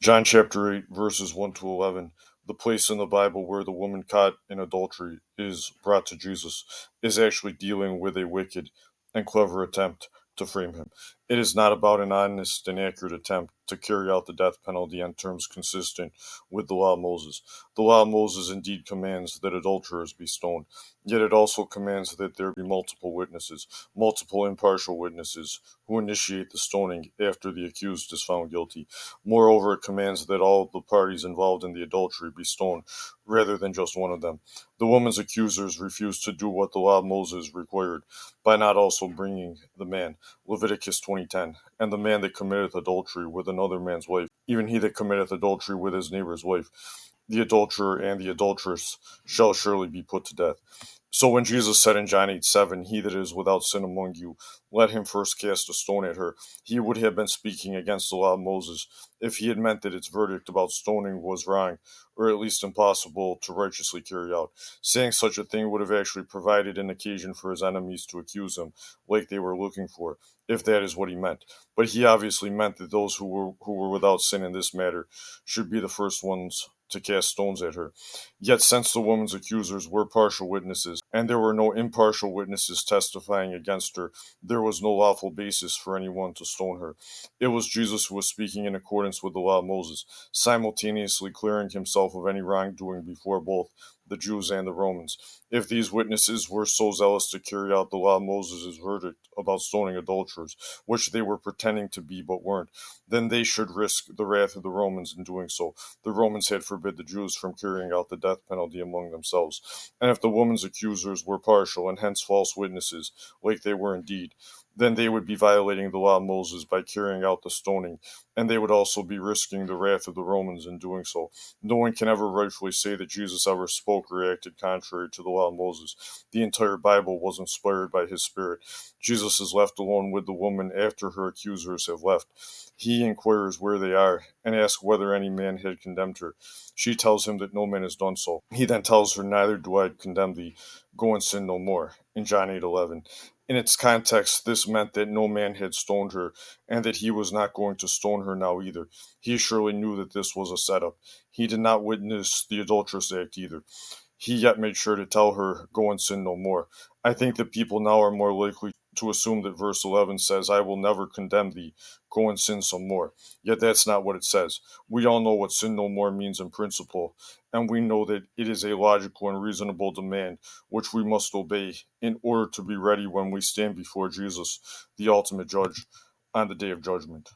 John chapter 8, verses 1 to 11. The place in the Bible where the woman caught in adultery is brought to Jesus is actually dealing with a wicked and clever attempt to frame him. It is not about an honest and accurate attempt to carry out the death penalty on terms consistent with the law of Moses. The law of Moses indeed commands that adulterers be stoned, yet it also commands that there be multiple witnesses, multiple impartial witnesses, who initiate the stoning after the accused is found guilty. Moreover, it commands that all the parties involved in the adultery be stoned, rather than just one of them. The woman's accusers refused to do what the law of Moses required, by not also bringing the man, Leviticus 20:10, and the man that committeth adultery with another man's wife, even he that committeth adultery with his neighbor's wife. The adulterer and the adulteress shall surely be put to death. So when Jesus said in John 8:7, he that is without sin among you, let him first cast a stone at her, he would have been speaking against the law of Moses if he had meant that its verdict about stoning was wrong, or at least impossible to righteously carry out. Saying such a thing would have actually provided an occasion for his enemies to accuse him, like they were looking for, if that is what he meant. But he obviously meant that those who were without sin in this matter should be the first ones to cast stones at her. Yet, since the woman's accusers were partial witnesses, and there were no impartial witnesses testifying against her, there was no lawful basis for anyone to stone her. It was Jesus who was speaking in accordance with the law of Moses, simultaneously clearing himself of any wrongdoing before both the Jews and the Romans. If these witnesses were so zealous to carry out the law of Moses' verdict about stoning adulterers, which they were pretending to be but weren't, then they should risk the wrath of the Romans in doing so. The Romans had forbid the Jews from carrying out the death penalty among themselves. And if the woman's accusers were partial and hence false witnesses, like they were indeed, then they would be violating the law of Moses by carrying out the stoning, and they would also be risking the wrath of the Romans in doing so. No one can ever rightfully say that Jesus ever spoke or acted contrary to the law of Moses. The entire Bible was inspired by his Spirit. Jesus is left alone with the woman after her accusers have left. He inquires where they are and asks whether any man had condemned her. She tells him that no man has done so. He then tells her, "Neither do I condemn thee. Go and sin no more," in John 8:11. In its context, this meant that no man had stoned her, and that he was not going to stone her now either. He surely knew that this was a setup. He did not witness the adulterous act either. He yet made sure to tell her, "Go and sin no more." I think that people now are more likely to assume that verse 11 says, "I will never condemn thee, go and sin some more." Yet that's not what it says. We all know what sin no more means in principle, and we know that it is a logical and reasonable demand which we must obey in order to be ready when we stand before Jesus, the ultimate judge, on the day of judgment.